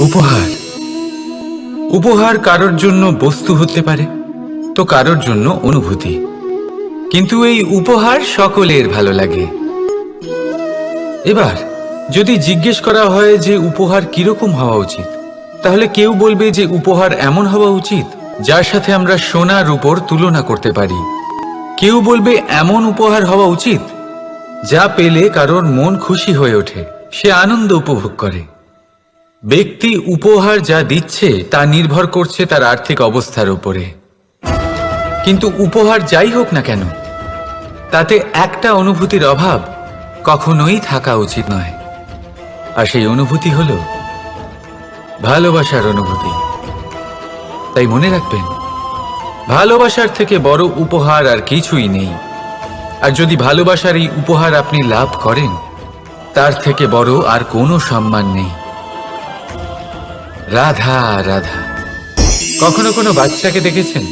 উপহার উপহার কারোর জন্য বস্তু হতে পারে, তো কারোর জন্য অনুভূতি। কিন্তু এই উপহার সকলের ভালো লাগে। এবার যদি জিজ্ঞেস করা হয় যে উপহার কিরকম হওয়া উচিত, তাহলে কেউ বলবে যে উপহার এমন হওয়া উচিত যার সাথে আমরা সোনা রূপোর তুলনা করতে পারি। কেউ বলবে এমন উপহার হওয়া উচিত যা পেলে কারোর মন খুশি হয়ে ওঠে, সে আনন্দ উপভোগ করে। ব্যক্তি উপহার যা দিচ্ছে তা নির্ভর করছে তার আর্থিক অবস্থার উপরে। কিন্তু উপহার যাই হোক না কেন, তাতে একটা অনুভূতির অভাব কখনোই থাকা উচিত নয়, আর সেই অনুভূতি হল ভালোবাসার অনুভূতি। তাই মনে রাখবেন, ভালোবাসার থেকে বড় উপহার আর কিছুই নেই। আর যদি ভালোবাসার এই উপহার আপনি লাভ করেন, তার থেকে বড় আর কোনো সম্মান নেই। রাধা রাধা। কখনো কোনো বাচ্চাকে দেখেছেন?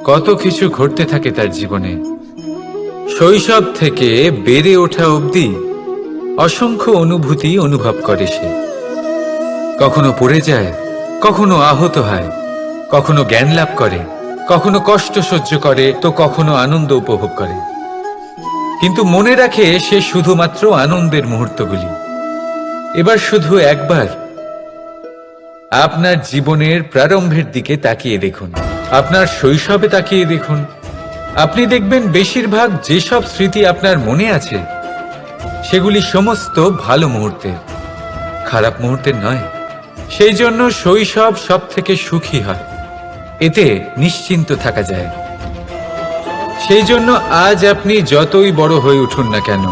কত কিছু ঘটতে থাকে তার জীবনে। শৈশব থেকে বেড়ে ওঠা অবধি অসংখ্য অনুভূতি অনুভব করে সে। কখনো পড়ে যায়, কখনো আহত হয়, কখনো জ্ঞান লাভ করে, কখনো কষ্ট সহ্য করে, তো কখনো আনন্দ উপভোগ করে। কিন্তু মনে রাখে সে শুধুমাত্র আনন্দের মুহূর্তগুলি। এবার শুধু একবার আপনার জীবনের প্রারম্ভের দিকে তাকিয়ে দেখুন, আপনার শৈশবে তাকিয়ে দেখুন। আপনি দেখবেন বেশিরভাগ যেসব স্মৃতি আপনার মনে আছে সেগুলি সমস্ত ভালো মুহূর্তের, খারাপ মুহূর্তের নয়। সেই জন্য শৈশব সব থেকে সুখী হয়, এতে নিশ্চিন্ত থাকা যায়। সেই জন্য আজ আপনি যতই বড় হয়ে উঠুন না কেন,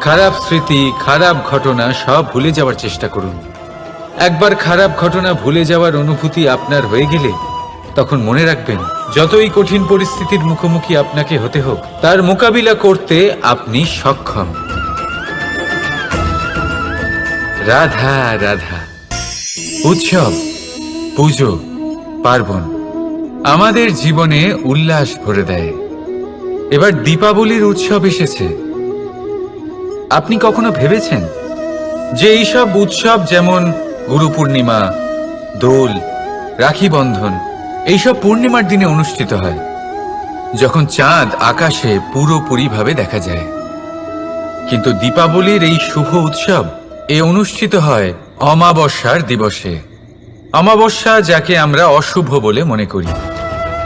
খারাপ স্মৃতি, খারাপ ঘটনা সব ভুলে যাওয়ার চেষ্টা করুন। একবার খারাপ ঘটনা ভুলে যাওয়ার অনুভূতি আপনার হয়ে গেলে তখন মনে রাখবেন, যতই কঠিন পরিস্থিতির মুখোমুখি আপনাকে হতে হোক, তার মোকাবিলা করতে আপনি সক্ষম। রাধা রাধা। উৎসব, পুজো, পার্বণ আমাদের জীবনে উল্লাস ভরে দেয়। এবার দীপাবলির উৎসব এসেছে। আপনি কখনো ভেবেছেন যে এইসব উৎসব যেমন গুরু পূর্ণিমা, দোল, রাখি বন্ধন এইসব পূর্ণিমার দিনে অনুষ্ঠিত হয়, যখন চাঁদ আকাশে পুরোপুরিভাবে দেখা যায়। কিন্তু দীপাবলির এই শুভ উৎসব অনুষ্ঠিত হয় অমাবস্যার দিবসে। অমাবস্যা যাকে আমরা অশুভ বলে মনে করি।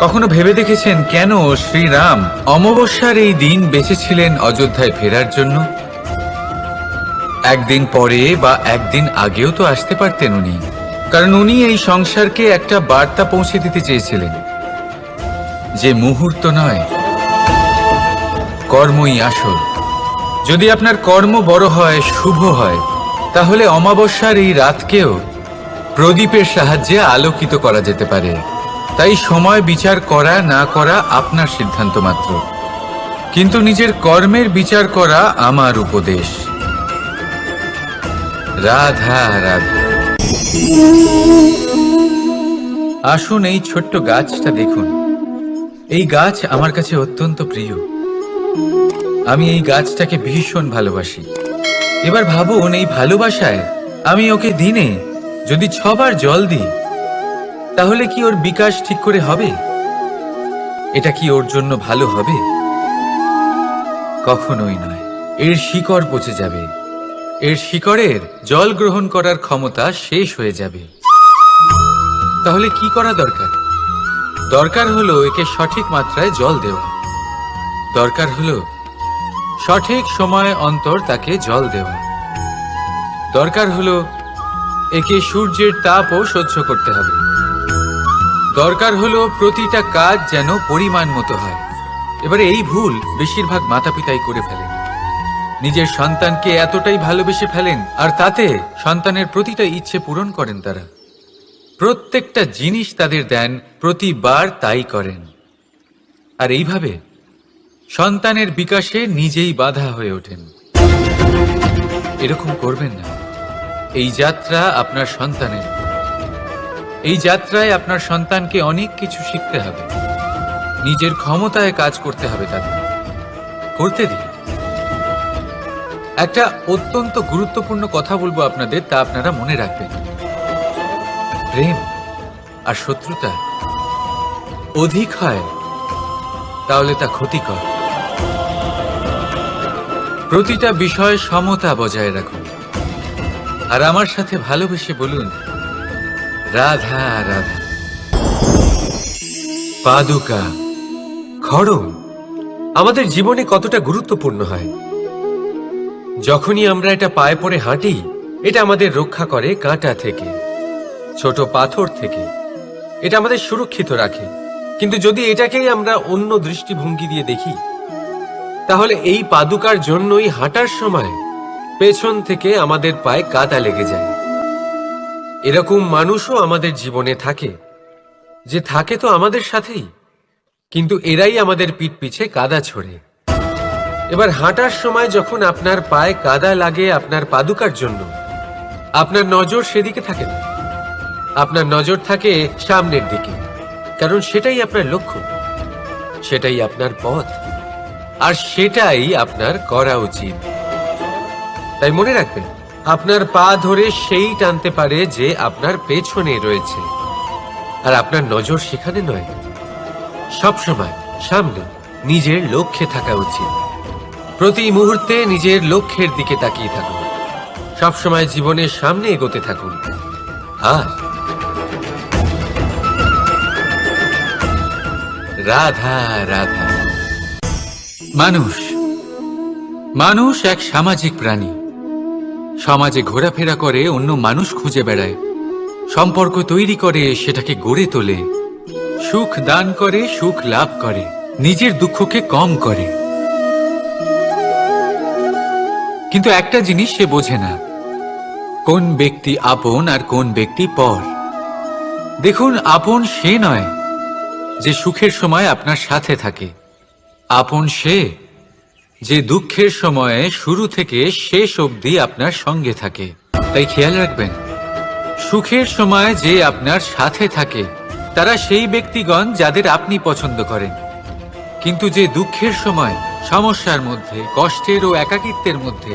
কখনো ভেবে দেখেছেন কেন শ্রীরাম অমাবস্যার এই দিন বেঁচেছিলেন অযোধ্যায় ফেরার জন্য? একদিন পরে বা একদিন আগেও তো আসতে পারতেন উনি, কারণ উনি এই সংসারকে একটা বার্তা পৌঁছে দিতে চেয়েছিলেন যে মুহূর্ত নয়, কর্মই আসল। যদি আপনার কর্ম বড় হয়, শুভ হয়, তাহলে অমাবস্যার এই রাতকেও প্রদীপের সাহায্যে আলোকিত করা যেতে পারে। তাই সময় বিচার করা না করা আপনার সিদ্ধান্ত মাত্র, কিন্তু নিজের কর্মের বিচার করা আমার উপদেশ। রাধা রাধা। আসুন এই ছোট্ট গাছটা দেখুন। এই গাছ আমার কাছে অত্যন্ত প্রিয়। আমি এই গাছটাকে ভীষণ ভালোবাসি। এবার ভাবুন, এই ভালোবাসায় আমি ওকে দিনে যদি 6 বার জল দিই, তাহলে কি ওর বিকাশ ঠিক করে হবে? এটা কি ওর জন্য ভালো হবে? কখনোই নয়। এর শিকড় পচে যাবে, এর শিকড়ের জল গ্রহণ করার ক্ষমতা শেষ হয়ে যাবে। তাহলে কি করা দরকার? দরকার হলো একে সঠিক মাত্রায় জল দেওয়া। দরকার হলো সঠিক সময় অন্তর তাকে জল দেওয়া। দরকার হলো একে সূর্যের তাপও সহ্য করতে হবে। দরকার হলো প্রতিটা কাজ যেন পরিমাণ মতো হয়। এবারে এই ভুল বেশিরভাগ মাতাপিতাই করে ফেলেন। নিজের সন্তানকে এতটাই ভালোবেসে ফেলেন, আর তাতে সন্তানের প্রতিটা ইচ্ছে পূরণ করেন। তারা প্রত্যেকটা জিনিস তাদের দেন, প্রতিবার তাই করেন। আর এইভাবে সন্তানের বিকাশে নিজেই বাধা হয়ে ওঠেন। এরকম করবেন না। এই যাত্রা আপনার সন্তানের। এই যাত্রায় আপনার সন্তানকে অনেক কিছু শিখতে হবে। নিজের ক্ষমতায় কাজ করতে হবে, তাদের করতে দিন। একটা অত্যন্ত গুরুত্বপূর্ণ কথা বলবো আপনাদের, তা আপনারা মনে রাখবেন। প্রেম আর শত্রুতা অধিক হয় তাহলে তা ক্ষতিকর। প্রতিটা বিষয়ে সমতা বজায় রাখুন। আর আমার সাথে ভালোবেসে বলুন, রাধা রাধা। পাদুকা, খড়ম আমাদের জীবনে কতটা গুরুত্বপূর্ণ হয়। যখনই আমরা এটা পায়ে পড়ে হাঁটি, এটা আমাদের রক্ষা করে কাঁটা থেকে, ছোট পাথর থেকে। এটা আমাদের সুরক্ষিত রাখে। কিন্তু যদি এটাকেই আমরা অন্য দৃষ্টিভঙ্গি দিয়ে দেখি, তাহলে এই পাদুকার জন্যই হাঁটার সময় পেছন থেকে আমাদের পায়ে কাদা লেগে যায়। এরকম মানুষও আমাদের জীবনে থাকে, যে থাকে তো আমাদের সাথেই, কিন্তু এরাই আমাদের পিঠ পিছে কাদা ছোড়ে। এবার হাঁটার সময় যখন আপনার পায়ে কাদা লাগে আপনার পাদুকার জন্য, আপনার নজর সেদিকে থাকে না, আপনার নজর থাকে সামনের দিকে, কারণ সেটাই আপনার লক্ষ্য, সেটাই আপনার পথ, আর সেটাই আপনার করা উচিত। তাই মনে রাখবেন, আপনার পা ধরে সেই টানতে পারে যে আপনার পেছনে রয়েছে, আর আপনার নজর সেখানে নয়। সবসময় সামনে নিজের লক্ষ্যে থাকা উচিত। প্রতি মুহূর্তে নিজের লক্ষ্যের দিকে তাকিয়ে থাকুন। সবসময় জীবনের সামনে এগোতে থাকুন। আর রাধা রাধা। মানুষ এক সামাজিক প্রাণী। সমাজে ঘোরাফেরা করে, অন্য মানুষ খুঁজে বেড়ায়, সম্পর্ক তৈরি করে, সেটাকে গড়ে তোলে, সুখ দান করে, সুখ লাভ করে, নিজের দুঃখকে কম করে। কিন্তু একটা জিনিস সে বোঝে না, কোন ব্যক্তি আপন আর কোন ব্যক্তি পর। দেখুন, আপন সে নয় যে সুখের সময় আপনার সাথে থাকে। আপন সে যে দুঃখের সময়ে শুরু থেকে শেষ অবধি আপনার সঙ্গে থাকে। তাই খেয়াল রাখবেন, সুখের সময় যে আপনার সাথে থাকে তারা সেই ব্যক্তিগণ যাদের আপনি পছন্দ করেন। কিন্তু যে দুঃখের সময়, সমস্যার মধ্যে, কষ্টের ও একাকিত্বের মধ্যে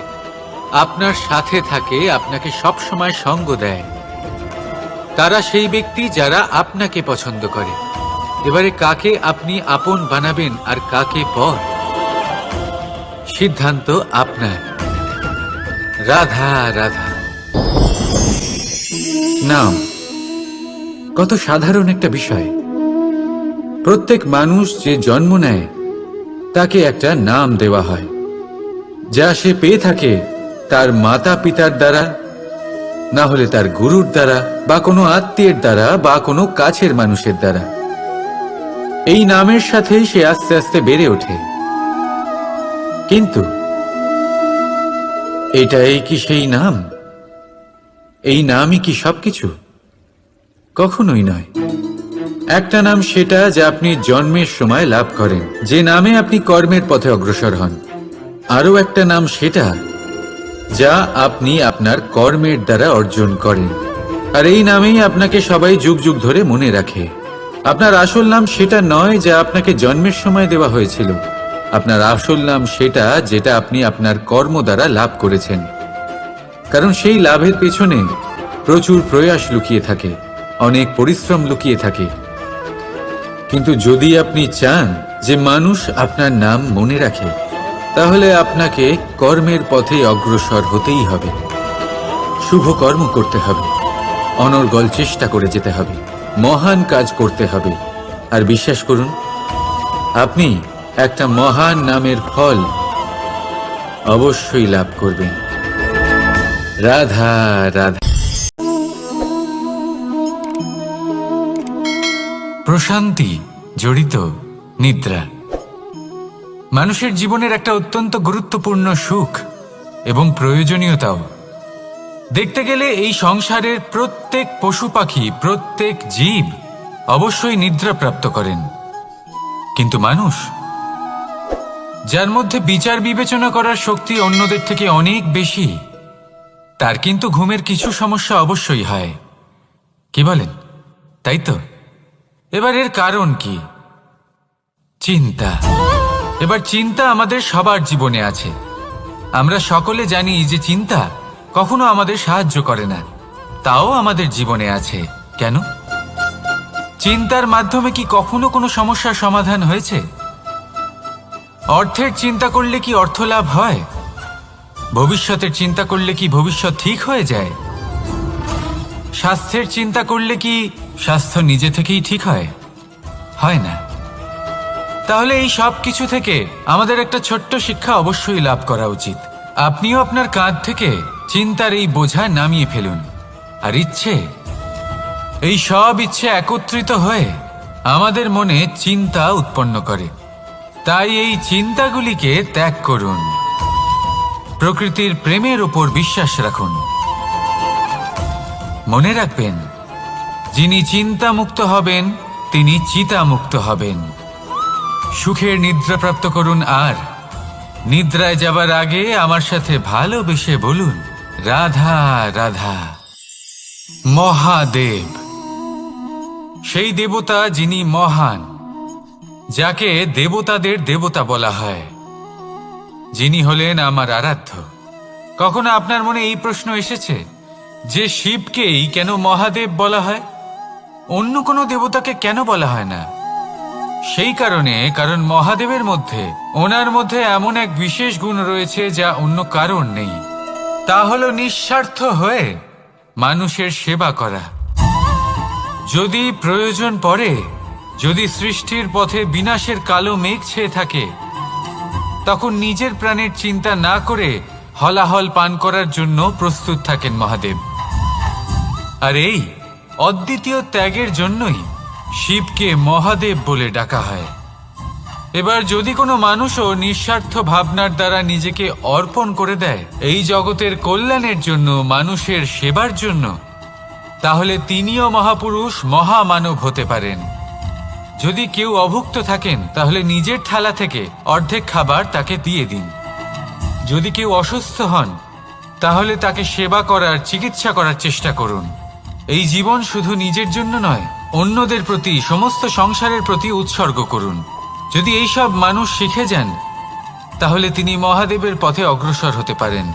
আপনার সাথে থাকে, আপনাকে সব সময় সঙ্গ দেয়, তারা সেই ব্যক্তি যারা আপনাকে পছন্দ করে। এবারে কাকে আপনি আপন বানাবেন আর কাকে পর, সিদ্ধান্ত আপনার। রাধা রাধা। নাম কত সাধারণ একটা বিষয়। প্রত্যেক মানুষ যে জন্ম নেয় তাকে একটা নাম দেওয়া হয়, যা সে পেয়ে থাকে তার মাতা পিতার দ্বারা, না হলে তার গুরুর দ্বারা, বা কোনো আত্মীয়ের দ্বারা, বা কোনো কাছের মানুষের দ্বারা। এই নামের সাথেই সে আস্তে আস্তে বেড়ে ওঠে। কিন্তু এটাই কি সেই নাম? এই নামই কি সবকিছু? কখনোই নয়। একটা নাম সেটা যা আপনি জন্মের সময় লাভ করেন, যে নামে আপনি কর্মের পথে অগ্রসর হন। আরও একটা নাম সেটা যা আপনি আপনার কর্মের দ্বারা অর্জন করেন, আর এই নামেই আপনাকে সবাই যুগ যুগ ধরে মনে রাখে। আপনার আসল নাম সেটা নয় যা আপনাকে জন্মের সময় দেওয়া হয়েছিল। আপনার আসল নাম সেটা যেটা আপনি আপনার কর্ম দ্বারা লাভ করেছেন, কারণ সেই লাভের পেছনে প্রচুর প্রয়াস লুকিয়ে থাকে, অনেক পরিশ্রম লুকিয়ে থাকে। কিন্তু যদি আপনি চান যে মানুষ আপনার নাম মনে রাখে, তাহলে আপনাকে কর্মের পথে অগ্রসর হতেই হবে, শুভ কর্ম করতে হবে, অনর্গল চেষ্টা করে যেতে হবে, মহান কাজ করতে হবে। আর বিশ্বাস করুন, আপনি একটা মহান নামের ফল অবশ্যই লাভ করবেন। রাধা রাধা। প্রশান্তি জড়িত নিদ্রা মানুষের জীবনের একটা অত্যন্ত গুরুত্বপূর্ণ সুখ এবং প্রয়োজনীয়তাও। দেখতে গেলে এই সংসারের প্রত্যেক পশু পাখি, প্রত্যেক জীব অবশ্যই নিদ্রা প্রাপ্ত করেন। কিন্তু মানুষ, যার মধ্যে বিচার বিবেচনা করার শক্তি অন্যদের থেকে অনেক বেশি, তার কিন্তু ঘুমের কিছু সমস্যা অবশ্যই হয়। কি বলেন? তাই তো? এবার এর কারণ কি? চিন্তা। এবার চিন্তা আমাদের সবার জীবনে আছে। আমরা সকলে জানি যে চিন্তা কখনো আমাদের সাহায্য করে না, তাও আমাদের জীবনে আছে। কেন? চিন্তার মাধ্যমে কি কখনো কোনো সমস্যার সমাধান হয়েছে? অর্থের চিন্তা করলে কি অর্থ লাভ হয়? ভবিষ্যতের চিন্তা করলে কি ভবিষ্যৎ ঠিক হয়ে যায়? স্বাস্থ্যের চিন্তা করলে কি স্বাস্থ্য নিজে থেকেই ঠিক হয়? হয় না। তাহলে এই সব কিছু থেকে আমাদের একটা ছোট্ট শিক্ষা অবশ্যই লাভ করা উচিত। আপনিও আপনার কাঁধ থেকে চিন্তার এই বোঝা নামিয়ে ফেলুন। আর এই সব ইচ্ছে একত্রিত হয়ে আমাদের মনে চিন্তা উৎপন্ন করে। তাই এই চিন্তাগুলিকে ত্যাগ করুন। প্রকৃতির প্রেমের উপর বিশ্বাস রাখুন। মনে রাখবেন, যিনি চিন্তামুক্ত হবেন তিনি চিতামুক্ত হবেন। সুখের নিদ্রা প্রাপ্ত করুন, আর নিদ্রায় যাবার আগে আমার সাথে ভালোবেসে বলুন, রাধা রাধা। মহাদেব, সেই দেবতা যিনি মহান, যাকে দেবতাদের দেবতা বলা হয়, যিনি হলেন আমার আরাধ্য। কখনো আপনার মনে এই প্রশ্ন এসেছে যে শিবকেই কেন মহাদেব বলা হয়, অন্য কোনো দেবতাকে কেন বলা হয় না? সেই কারণ মহাদেবের মধ্যে, ওনার মধ্যে এমন এক বিশেষ গুণ রয়েছে যা অন্য কারণ নেই। তা হলো নিঃস্বার্থ হয়ে মানুষের সেবা করা। যদি প্রয়োজন পড়ে, যদি সৃষ্টির পথে বিনাশের কালো মেঘ ছেয়ে থাকে, তখন নিজের প্রাণের চিন্তা না করে হলাহল পান করার জন্য প্রস্তুত থাকেন মহাদেব। আর এই অদ্বিতীয় ত্যাগের জন্যই শিবকে মহাদেব বলে ডাকা হয়। এবার যদি কোনো মানুষও নিঃস্বার্থ ভাবনার দ্বারা নিজেকে অর্পণ করে দেয় এই জগতের কল্যাণের জন্য, মানুষের সেবার জন্য, তাহলে তিনিও মহাপুরুষ, মহামানব হতে পারেন। যদি কেউ অভুক্ত থাকেন, তাহলে নিজের থালা থেকে অর্ধেক খাবার তাকে দিয়ে দিন। যদি কেউ অসুস্থ হন, তাহলে তাকে সেবা করার, চিকিৎসা করার চেষ্টা করুন। এই জীবন শুধু নিজের জন্য নয়, অন্যদের প্রতি, সমস্ত সংসারের প্রতি উৎসর্গ করুন। যদি এইসব মানুষ শিখে যান, তাহলে তিনি মহাদেবের পথে অগ্রসর হতে পারেন।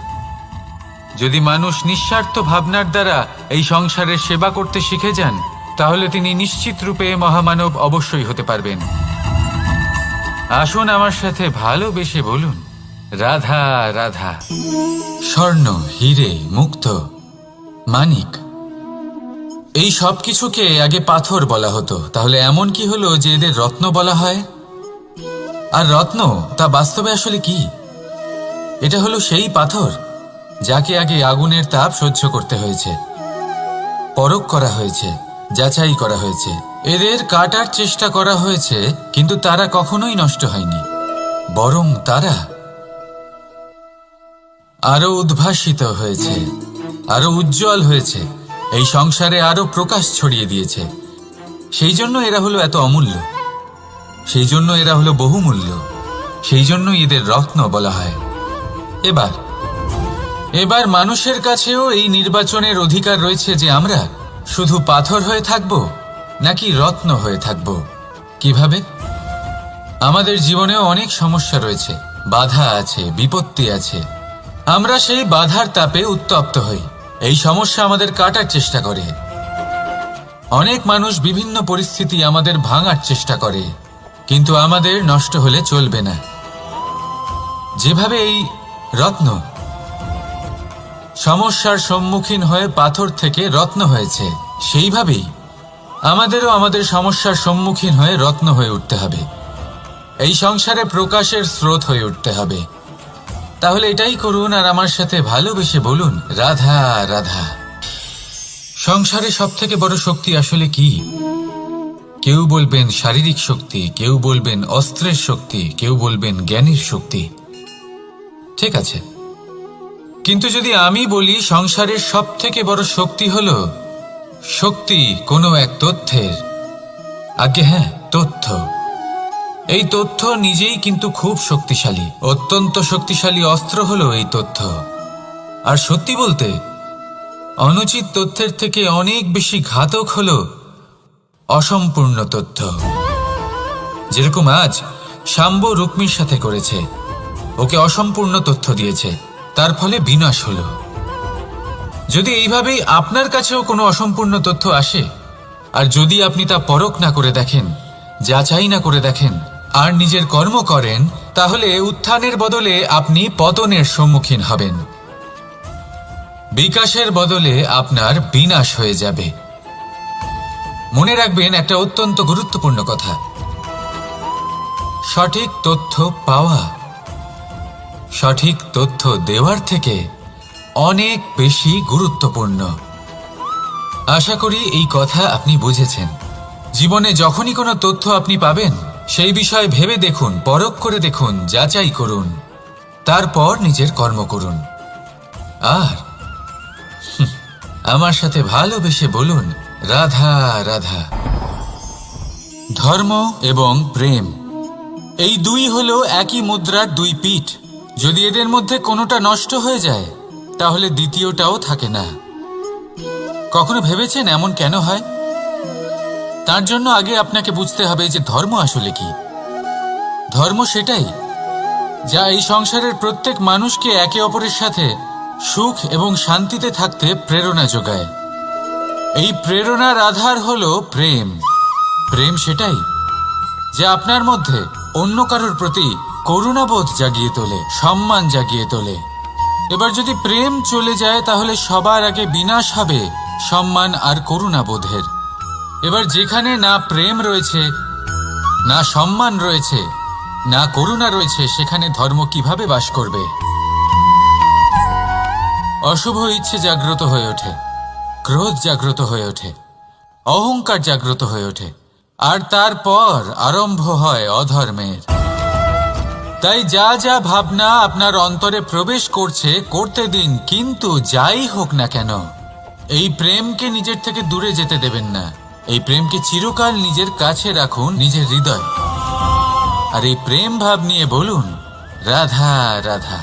যদি মানুষ নিঃস্বার্থ ভাবনার দ্বারা এই সংসারের সেবা করতে শিখে যান, তাহলে তিনি নিশ্চিত রূপে মহামানব অবশ্যই হতে পারবেন। আসুন আমার সাথে ভালোবেসে বলুন, রাধা রাধা। স্বর্ণ, হিরে, মুক্ত, মানিক, এই সব কিছুকে আগে পাথর বলা হতো। তাহলে এমন কি হলো যে এদের রত্ন বলা হয়? আর রত্ন তা বাস্তবে আসলে কি? এটা হলো সেই পাথর যাকে আগে আগুনের তাপ সহ্য করতে হয়েছে, পরখ করা হয়েছে, যাচাই করা হয়েছে, এদের কাটার চেষ্টা করা হয়েছে, কিন্তু তারা কখনোই নষ্ট হয়নি, বরং তারা আরো উদ্ভাসিত হয়েছে, আরো উজ্জ্বল হয়েছে, এই সংসারে আরো প্রকাশ ছড়িয়ে দিয়েছে। সেই জন্য এরা হলো এত অমূল্য, সেই জন্য এরা হলো বহুমূল্য, সেই জন্য এদের রত্ন বলা হয়। এবার মানুষের কাছেও এই নির্বাচনের অধিকার রয়েছে যে আমরা শুধু পাথর হয়ে থাকব নাকি রত্ন হয়ে থাকব। কিভাবে? আমাদের জীবনেও অনেক সমস্যা রয়েছে, বাধা আছে, বিপত্তি আছে। আমরা সেই বাধার তাপে উত্তপ্ত হই, এই সমস্যা আমাদের কাটার চেষ্টা করে। অনেক মানুষ বিভিন্ন পরিস্থিতি আমাদের ভাঙার চেষ্টা করে, কিন্তু আমাদের নষ্ট হলে চলবে না। যেভাবে এই রত্ন সমস্যার সম্মুখীন হয়ে পাথর থেকে রত্ন হয়েছে, সেইভাবেই আমাদেরও আমাদের সমস্যার সম্মুখীন হয়ে রত্ন হয়ে উঠতে হবে, এই সংসারে প্রকাশের স্রোত হয়ে উঠতে হবে। তাহলে এটাই করুন আর আমার সাথে ভালোবেসে বলুন, রাধা রাধা। সংসারে সব থেকে বড় শক্তি আসলে কি? কেউ বলবেন শারীরিক শক্তি, কেউ বলবেন অস্ত্রের শক্তি, কেউ বলবেন জ্ঞানের শক্তি। ঠিক আছে, কিন্তু যদি আমি বলি সংসারের সব থেকে বড় শক্তি হলো শক্তি কোনো এক তথ্যের, আগে হ্যাঁ, তথ্য। এই তথ্য নিজেই কিন্তু খুব শক্তিশালী, অত্যন্ত শক্তিশালী অস্ত্র হলো এই তথ্য। আর সত্যি বলতে, অনুচিত তথ্যের থেকে অনেক বেশি ঘাতক হলো অসম্পূর্ণ তথ্য। যেরকম আজ শাম্ব রুক্মির সাথে করেছে, ওকে অসম্পূর্ণ তথ্য দিয়েছে, তার ফলে বিনাশ হলো। যদি এইভাবেই আপনার কাছেও কোনো অসম্পূর্ণ তথ্য আসে, আর যদি আপনি তা পরখ না করে দেখেন, যাচাই না করে দেখেন, আর নিজের কর্ম করেন, তাহলে উত্থানের বদলে আপনি পতনের সম্মুখীন হবেন। বিকাশের বদলে আপনার বিনাশ হয়ে যাবে। মনে রাখবেন একটা অত্যন্ত গুরুত্বপূর্ণ কথা, সঠিক তথ্য পাওয়া সঠিক তথ্য দেওয়ার থেকে অনেক বেশি গুরুত্বপূর্ণ। আশা করি এই কথা আপনি বুঝেছেন। জীবনে যখনই কোনো তথ্য আপনি পাবেন, সেই বিষয়ে ভেবে দেখুন, পরখ করে দেখুন, যাচাই করুন, তারপর নিজের কর্ম করুন। আর আমার সাথে ভালোবেসে বলুন, রাধা রাধা। ধর্ম এবং প্রেম, এই দুই হলো একই মুদ্রার দুই পিঠ। যদি এদের মধ্যে কোনোটা নষ্ট হয়ে যায়, তাহলে দ্বিতীয়টাও থাকে না। কখনো ভেবেছেন এমন কেন হয়? তার জন্য আগে আপনাকে বুঝতে হবে যে ধর্ম আসলে কি। ধর্ম সেটাই যা এই সংসারের প্রত্যেক মানুষকে একে অপরের সাথে সুখ এবং শান্তিতে থাকতে প্রেরণা যোগায়। এই প্রেরণার আধার হলো প্রেম। প্রেম সেটাই যা আপনার মধ্যে অন্য কারোর প্রতি করুণাবোধ জাগিয়ে তোলে, সম্মান জাগিয়ে তোলে। এবার যদি প্রেম চলে যায়, তাহলে সবার আগে বিনাশ হবে সম্মান আর করুণাবোধের। এবার যেখানে না প্রেম রয়েছে, না সম্মান রয়েছে, না করুণা রয়েছে, সেখানে ধর্ম কিভাবে বাস করবে? অশুভ ইচ্ছে জাগ্রত হয়ে ওঠে, ক্রোধ জাগ্রত হয়ে ওঠে, অহংকার জাগ্রত হয়ে ওঠে, আর তারপর আরম্ভ হয় অধর্মের। তাই যা যা ভাবনা আপনার অন্তরে প্রবেশ করছে করতে দিন, কিন্তু যাই হোক না কেন, এই প্রেমকে নিজের থেকে দূরে যেতে দেবেন না। এই প্রেমকে চিরকাল নিজের কাছে রাখুন, নিজের হৃদয়। আর এই প্রেম ভাব নিয়ে বলুন, রাধা রাধা।